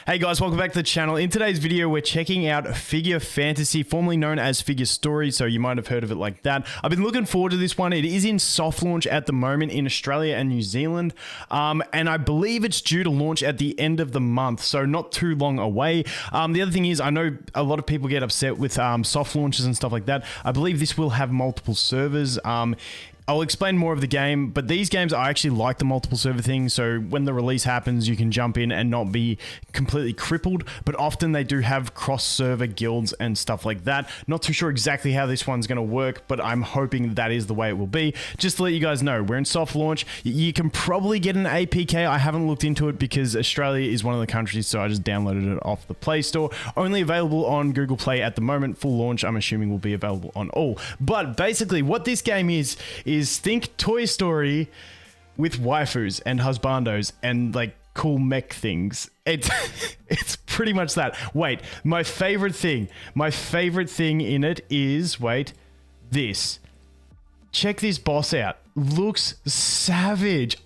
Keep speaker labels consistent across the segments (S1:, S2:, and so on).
S1: Hey guys, welcome back to the channel. In today's video, we're checking out Figure Fantasy, formerly known as Figure Story, so you might have heard of it like that. I've been looking forward to this one. It is in soft launch at the moment in Australia and New Zealand, and I believe it's due to launch at the end of the month, so not too long away. The other thing is, I know a lot of people get upset with soft launches and stuff like that. I believe this will have multiple servers. I'll explain more of the game, but these games, I actually like the multiple server thing, so when the release happens, you can jump in and not be completely crippled, but often they do have cross-server guilds and stuff like that. Not too sure exactly how this one's going to work, but I'm hoping that is the way it will be. Just to let you guys know, we're in soft launch. You can probably get an APK. I haven't looked into it because Australia is one of the countries, so I just downloaded it off the Play Store. Only available on Google Play at the moment. Full launch, I'm assuming, will be available on all. But basically, what this game is think Toy Story with waifus and husbandos and like cool mech things. It's pretty much that. Wait, my favorite thing in it is, this. Check this boss out. Looks savage.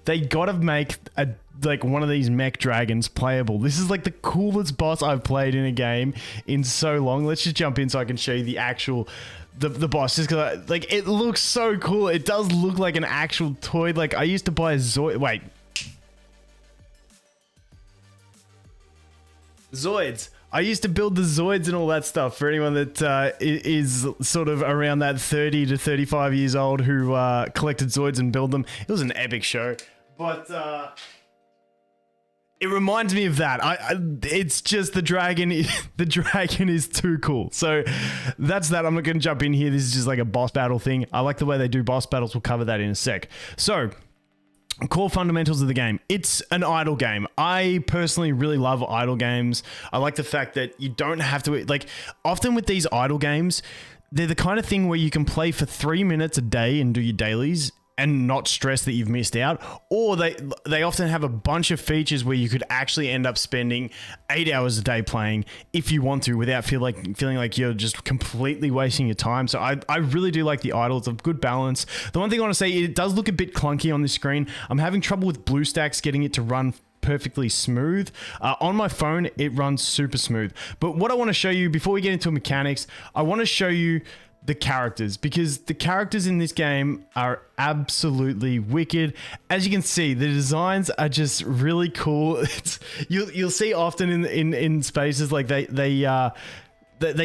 S1: They gotta make like one of these mech dragons playable. This is like the coolest boss I've played in a game in so long. Let's just jump in so I can show you the actual the boss, just because like it looks so cool. It does look like an actual toy. Like I used to buy a Zoids. I used to build the Zoids and all that stuff. For anyone that is sort of around that 30 to 35 years old who collected Zoids and build them, it was an epic show. But it reminds me of that. It's just the dragon. The dragon is too cool. So that's that. I'm not going to jump in here. This is just like a boss battle thing. I like the way they do boss battles. We'll cover that in a sec. So core fundamentals of the game. It's an idle game. I personally really love idle games. I like the fact that you don't have to, like, often with these idle games, they're the kind of thing where you can play for 3 minutes a day and do your dailies and not stress that you've missed out, or they often have a bunch of features where you could actually end up spending 8 hours a day playing if you want to, without feeling like you're just completely wasting your time. So I really do like the idle. It's a good balance. The one thing I want to say, it does look a bit clunky on this screen. I'm having trouble with BlueStacks getting it to run perfectly smooth. On my phone, it runs super smooth. But what I want to show you before we get into mechanics, I want to show you the characters, because the characters in this game are absolutely wicked. As you can see, the designs are just really cool. You'll see often in spaces like they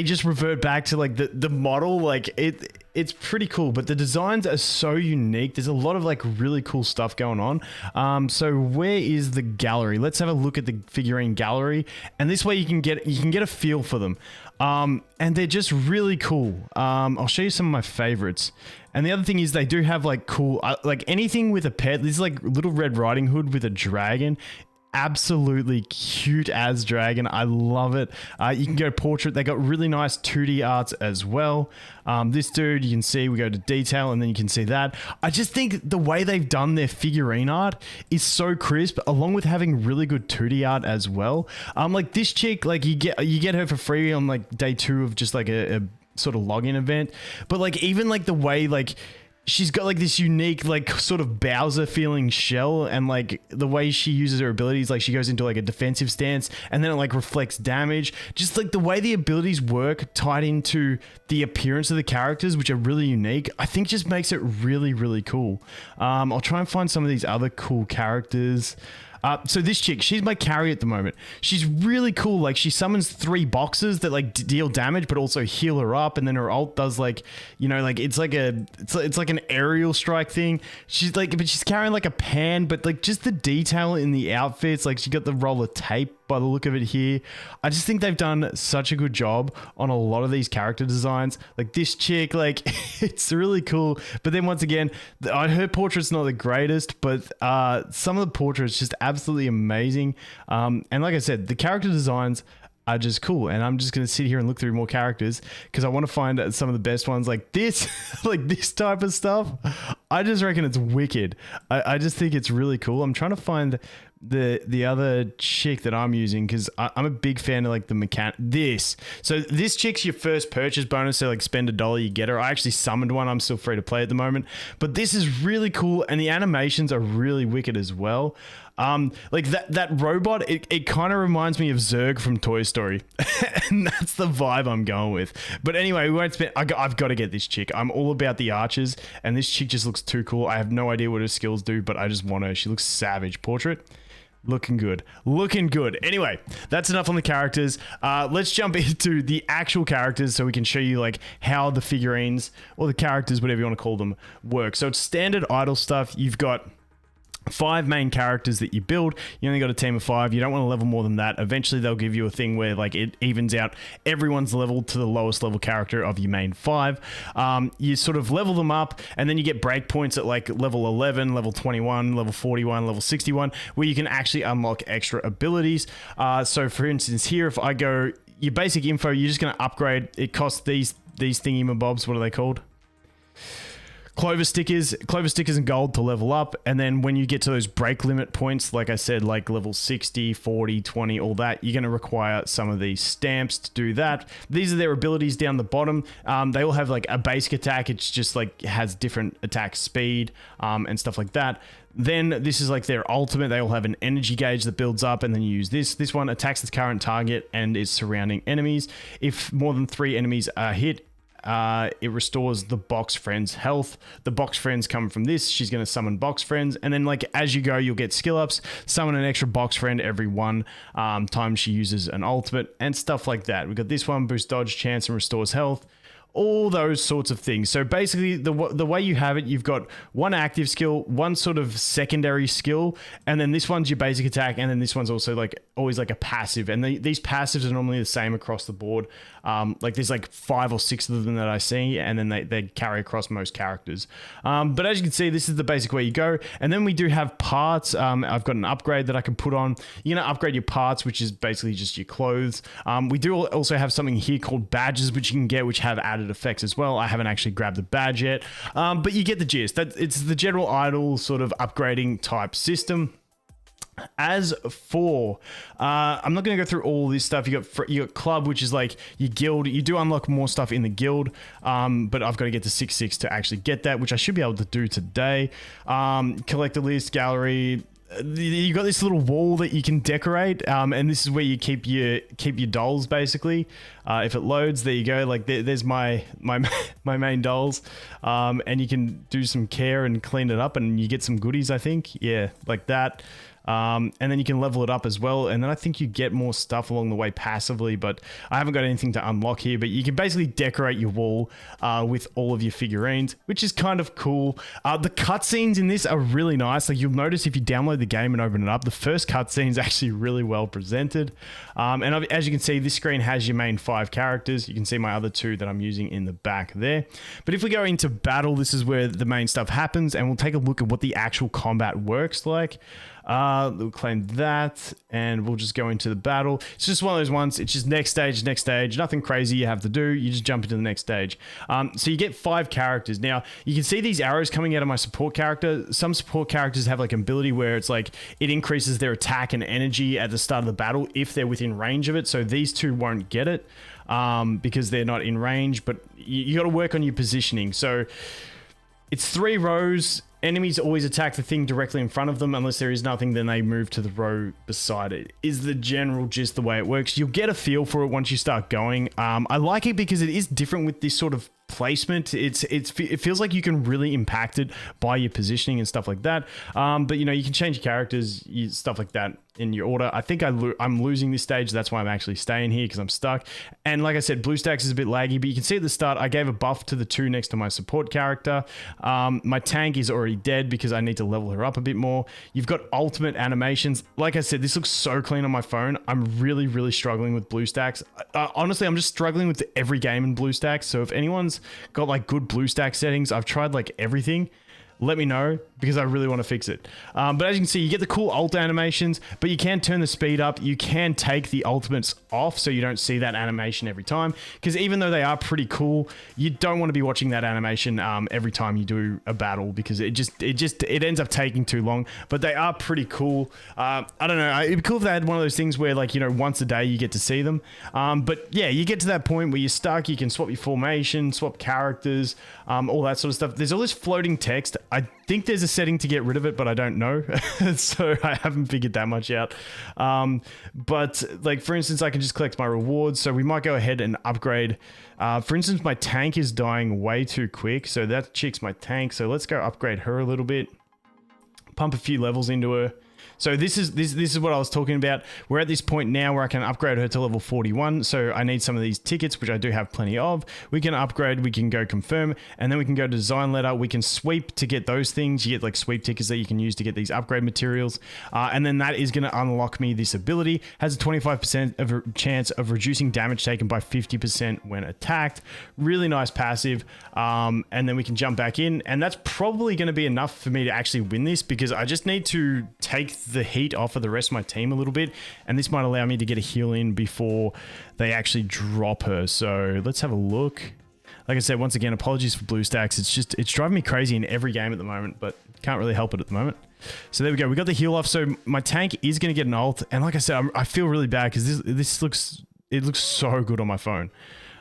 S1: just revert back to like the model. Like it's pretty cool, but the designs are so unique. There's a lot of like really cool stuff going on. So where is the gallery? Let's have a look at the figurine gallery, and this way you can get a feel for them. And they're just really cool. I'll show you some of my favorites. And the other thing is they do have like cool, like anything with a pet. This is like Little Red Riding Hood with a dragon. Absolutely cute as dragon. I love it. You can go portrait. They got really nice 2D arts as well. This dude, you can see we go to detail, and then you can see that. I just think the way they've done their figurine art is so crisp, along with having really good 2D art as well. Like this chick, like you get her for free on like day 2 of just like a sort of login event. But like even like the way like she's got like this unique like sort of Bowser feeling shell, and like the way she uses her abilities, like she goes into like a defensive stance and then it like reflects damage. Just like the way the abilities work tied into the appearance of the characters, which are really unique, I think just makes it really, really cool. I'll try and find some of these other cool characters. So this chick, she's my carry at the moment. She's really cool. Like she summons 3 boxes that like deal damage, but also heal her up. And then her ult does like, you know, like it's like an aerial strike thing. But she's carrying like a pan, but like just the detail in the outfits, like she got the roller tape by the look of it here. I just think they've done such a good job on a lot of these character designs. Like this chick, like it's really cool. But then once again, her portrait's not the greatest, but some of the portraits just absolutely amazing. And like I said, the character designs are just cool, and I'm just gonna sit here and look through more characters because I want to find some of the best ones. Like this like this type of stuff, I just reckon it's wicked. I just think it's really cool. I'm trying to find the other chick that I'm using, because I'm a big fan of like the so this chick's your first purchase bonus, so like spend $1 you get her. I actually summoned one. I'm still free to play at the moment, but this is really cool, and the animations are really wicked as well. Like that robot, it kind of reminds me of Zurg from Toy Story. And that's the vibe I'm going with. But anyway, we won't spend, I've got to get this chick. I'm all about the archers, and this chick just looks too cool. I have no idea what her skills do, but I just want her. She looks savage. Portrait. Looking good. Looking good. Anyway, that's enough on the characters. Let's jump into the actual characters so we can show you like how the figurines or the characters, whatever you want to call them, work. So it's standard idle stuff. You've got 5 main characters that you build. You only got a team of 5. You don't want to level more than that. Eventually they'll give you a thing where like it evens out everyone's level to the lowest level character of your main 5. You sort of level them up, and then you get breakpoints at like level 11, level 21, level 41, level 61, where you can actually unlock extra abilities. So for instance here, if I go your basic info, you're just going to upgrade. It costs these thingy-mabobs. What are they called? Clover stickers and gold to level up. And then when you get to those break limit points, like I said, like level 60, 40, 20, all that, you're going to require some of these stamps to do that. These are their abilities down the bottom. They all have like a basic attack. It's just like has different attack speed and stuff like that. Then this is like their ultimate. They all have an energy gauge that builds up, and then you use this. This one attacks the current target and is surrounding enemies. If more than 3 enemies are hit, it restores the box friend's health. The box friends come from this. She's going to summon box friends, and then like as you go, you'll get skill ups. Summon an extra box friend every one time she uses an ultimate and stuff like that. We've got this one, boost dodge chance and restores health. All those sorts of things. So basically the way you have it, you've got one active skill, one sort of secondary skill, and then this one's your basic attack, and then this one's also like always like a passive. And these passives are normally the same across the board. Like there's like 5 or 6 of them that I see, and then they carry across most characters. But as you can see, this is the basic way you go. And then we do have parts. I've got an upgrade that I can put on. You're gonna upgrade your parts, which is basically just your clothes. We do also have something here called badges, which you can get, which have added effects as well. I haven't actually grabbed the badge yet, but you get the gist. It's the general idle sort of upgrading type system. As for, I'm not going to go through all this stuff. You got club, which is like your guild. You do unlock more stuff in the guild, but I've got to get to 6 to actually get that, which I should be able to do today. Collector list, gallery. You got this little wall that you can decorate, and this is where you keep your dolls basically. If it loads, there you go. Like there's my main dolls, and you can do some care and clean it up, and you get some goodies. I think, yeah, like that. And then you can level it up as well, and then I think you get more stuff along the way passively, but I haven't got anything to unlock here. But you can basically decorate your wall with all of your figurines, which is kind of cool. The cutscenes in this are really nice. Like you'll notice if you download the game and open it up, the first cutscene is actually really well presented. And as you can see, this screen has your main 5 characters. You can see my other 2 that I'm using in the back there. But if we go into battle, this is where the main stuff happens, and we'll take a look at what the actual combat works like. We'll claim that, and we'll just go into the battle. It's just one of those ones. It's just next stage, nothing crazy you have to do. You just jump into the next stage. So you get 5 characters. Now you can see these arrows coming out of my support character. Some support characters have like an ability where it's like it increases their attack and energy at the start of the battle if they're within range of it. So these 2 won't get it because they're not in range, but you got to work on your positioning. So it's 3 rows. Enemies always attack the thing directly in front of them. Unless there is nothing, then they move to the row beside it. Is the general gist the way it works. You'll get a feel for it once you start going. I like it because it is different with this sort of placement. It feels like you can really impact it by your positioning and stuff like that. But you know, you can change your characters, stuff like that in your order. I think I'm losing this stage. That's why I'm actually staying here, because I'm stuck. And like I said, BlueStacks is a bit laggy, but you can see at the start, I gave a buff to the 2 next to my support character. My tank is already dead because I need to level her up a bit more. You've got ultimate animations. Like I said, this looks so clean on my phone. I'm really, really struggling with BlueStacks. Honestly, I'm just struggling with every game in BlueStacks. So if anyone's got like good BlueStack settings, I've tried like everything. Let me know, because I really want to fix it. But as you can see, you get the cool ult animations, but you can turn the speed up. You can take the ultimates off so you don't see that animation every time, because even though they are pretty cool, you don't want to be watching that animation every time you do a battle, because it ends up taking too long. But they are pretty cool. I don't know, it'd be cool if they had one of those things where, like, you know, once a day you get to see them. But yeah, you get to that point where you're stuck. You can swap your formation, swap characters, all that sort of stuff. There's all this floating text I think there's a setting to get rid of it, but I don't know. So I haven't figured that much out. But like, for instance, I can just collect my rewards. So we might go ahead and upgrade. For instance, my tank is dying way too quick. So that chick's my tank. So let's go upgrade her a little bit. Pump a few levels into her. So this is what I was talking about. We're at this point now where I can upgrade her to level 41. So I need some of these tickets, which I do have plenty of. We can upgrade, we can go confirm, and then we can go to design letter. We can sweep to get those things. You get like sweep tickets that you can use to get these upgrade materials. And then that is going to unlock me this ability. Has a 25% of a chance of reducing damage taken by 50% when attacked. Really nice passive. And then we can jump back in. And that's probably going to be enough for me to actually win this, because I just need to take the heat off of the rest of my team a little bit, and this might allow me to get a heal in before they actually drop her. So let's have a look. Like I said, once again, apologies for blue stacks. It's driving me crazy in every game at the moment, but can't really help it at the moment. So there we go. We got the heal off. So my tank is going to get an ult, and like I said, I feel really bad because this looks so good on my phone.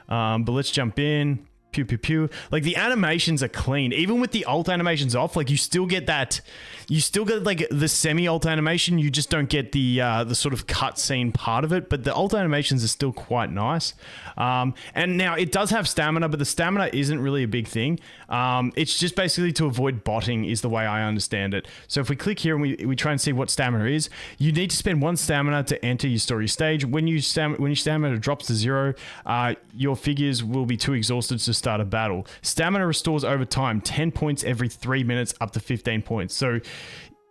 S1: But let's jump in. Pew, pew, pew. Like, the animations are clean. Even with the ult animations off, like, you still get like the semi-ult animation. You just don't get the sort of cutscene part of it, but the ult animations are still quite nice. And now it does have stamina, but the stamina isn't really a big thing. It's just basically to avoid botting is the way I understand it. So if we click here and we try and see what stamina is, you need to spend 1 stamina to enter your story stage. When your stamina drops to 0, your figures will be too exhausted to start a battle. Stamina restores over time, 10 points every 3 minutes, up to 15 points. So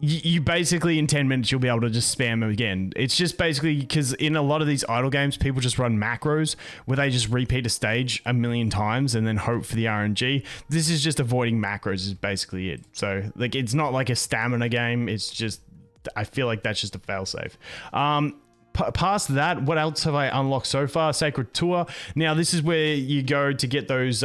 S1: you basically, in 10 minutes, you'll be able to just spam them again. It's just basically because in a lot of these idle games, people just run macros where they just repeat a stage a million times and then hope for the RNG. This is just avoiding macros is basically it. So like, it's not like a stamina game. It's just, I feel like that's just a failsafe. Past that, what else have I unlocked so far? Sacred Tour. Now, this is where you go to get those,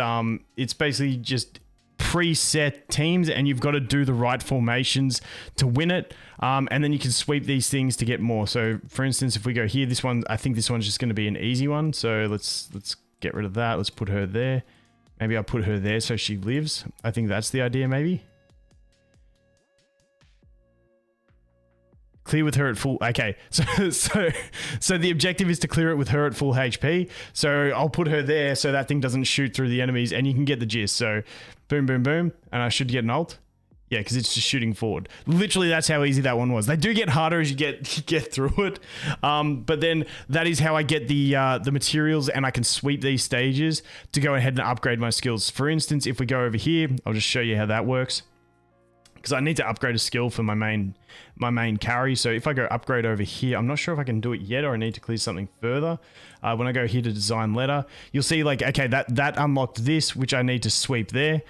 S1: it's basically just preset teams, and you've got to do the right formations to win it. And then you can sweep these things to get more. So, for instance, if we go here, this one, I think this one's just going to be an easy one. So let's get rid of that. Let's put her there. Maybe I'll put her there so she lives. I think that's the idea, maybe. Clear with her at full. Okay, so the objective is to clear it with her at full HP. So I'll put her there so that thing doesn't shoot through the enemies, and you can get the gist. So boom, boom, boom, and I should get an ult. Yeah, because it's just shooting forward. Literally, that's how easy that one was. They do get harder as you get through it, but then that is how I get the materials, and I can sweep these stages to go ahead and upgrade my skills. For instance, if we go over here, I'll just show you how that works, because I need to upgrade a skill for my main carry. So if I go upgrade over here, I'm not sure if I can do it yet, or I need to clear something further. When I go here to design letter, you'll see like, okay, that unlocked this, which I need to sweep there.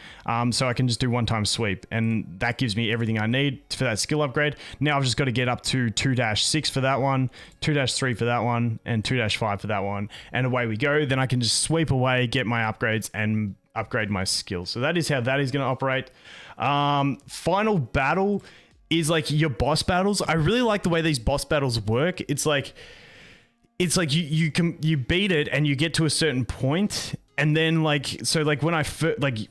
S1: So I can just do one-time sweep, and that gives me everything I need for that skill upgrade. Now I've just got to get up to 2-6 for that one, 2-3 for that one, and 2-5 for that one. And away we go. Then I can just sweep away, get my upgrades, and upgrade my skills. So that is how that is going to operate. Final battle is like your boss battles. I really like the way these boss battles work. It's like you beat it and you get to a certain point, and then like, so like when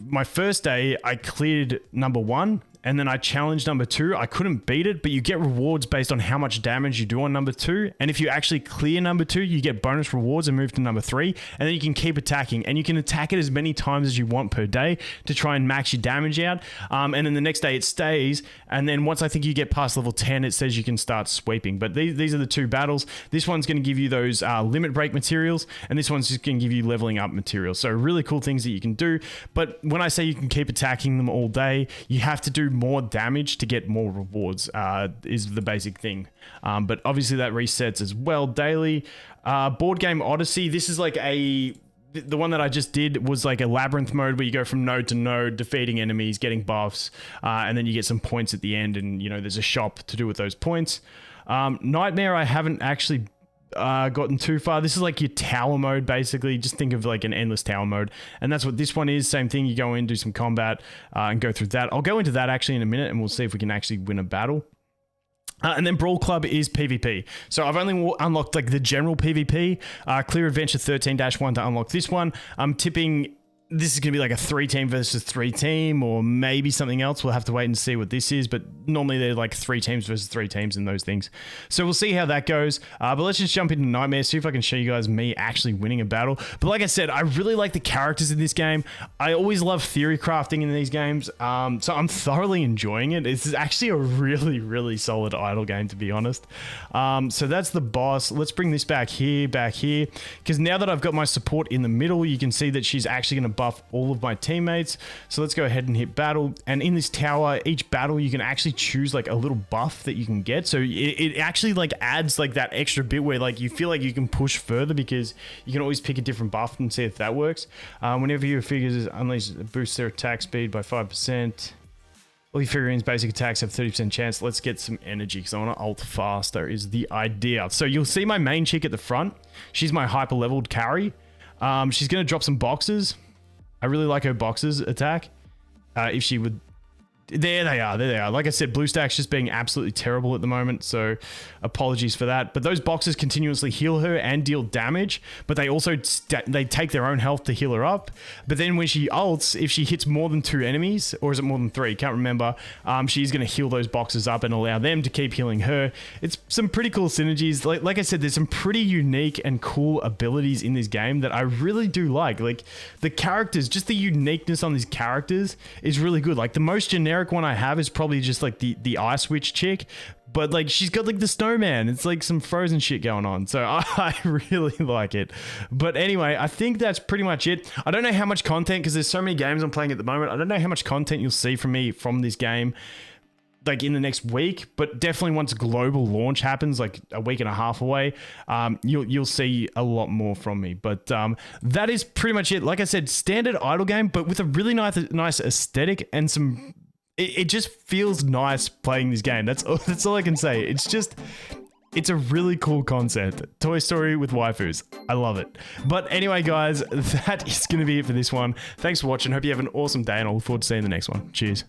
S1: my first day I cleared number 1, and then I challenged number 2. I couldn't beat it, but you get rewards based on how much damage you do on number 2. And if you actually clear number 2, you get bonus rewards and move to number 3. And then you can keep attacking, and you can attack it as many times as you want per day to try and max your damage out. And then the next day it stays. And then once I think you get past level 10, it says you can start sweeping. But these are the 2 battles. This one's going to give you those limit break materials, and this one's just going to give you leveling up materials. So really cool things that you can do. But when I say you can keep attacking them all day, you have to do more damage to get more rewards, is the basic thing. But obviously that resets as well daily. Board Game Odyssey, this is like the one that I just did was like a labyrinth mode where you go from node to node, defeating enemies, getting buffs, and then you get some points at the end, and you know there's a shop to do with those points. Nightmare, I haven't actually gotten too far. This is like your tower mode, basically. Just think of like an endless tower mode, and that's what this one is. Same thing, you go in, do some combat, and go through that. I'll go into that actually in a minute, and we'll see if we can actually win a battle. And then Brawl Club is PvP. So I've only unlocked like the general PvP. Clear Adventure 13-1 to unlock this one. I'm tipping this is going to be like a 3-team versus 3-team, or maybe something else. We'll have to wait and see what this is, but normally they're like 3 teams versus 3 teams in those things. So we'll see how that goes. But let's just jump into Nightmare, see if I can show you guys me actually winning a battle. But like I said, I really like the characters in this game. I always love theory crafting in these games, so I'm thoroughly enjoying it. It's actually a really, really solid idle game, to be honest. So that's the boss. Let's bring this back here, because now that I've got my support in the middle, you can see that she's actually going to buff all of my teammates. So let's go ahead and hit battle. And in this tower, each battle you can actually choose like a little buff that you can get. So it actually like adds like that extra bit where like you feel like you can push further, because you can always pick a different buff and see if that works. Whenever your figures unleash, boosts their attack speed by 5%. All your figurines' basic attacks have 30% chance. Let's get some energy, because I want to ult faster is the idea. So you'll see my main chick at the front. She's my hyper leveled carry. She's going to drop some boxes. I really like her boxes attack. If she would... There they are. Like I said, BlueStack's just being absolutely terrible at the moment, so apologies for that. But those boxes continuously heal her and deal damage, but they also they take their own health to heal her up. But then when she ults, if she hits more than 2 enemies, or is it more than 3? Can't remember. She's going to heal those boxes up and allow them to keep healing her. It's some pretty cool synergies. Like I said, there's some pretty unique and cool abilities in this game that I really do like. Like the characters, just the uniqueness on these characters is really good. Like the most generic one I have is probably just like the Ice Witch chick, but like she's got like the snowman. It's like some Frozen shit going on, so I really like it. But anyway, I think that's pretty much it. I don't know how much content, because there's so many games I'm playing at the moment, I don't know how much content you'll see from me from this game like in the next week, but definitely once global launch happens, like a week and a half away, you'll see a lot more from me. But that is pretty much it. Like I said, standard idle game, but with a really nice aesthetic and some... It just feels nice playing this game. That's all I can say. It's a really cool concept. Toy Story with waifus. I love it. But anyway, guys, that is going to be it for this one. Thanks for watching. Hope you have an awesome day, and I look forward to seeing the next one. Cheers.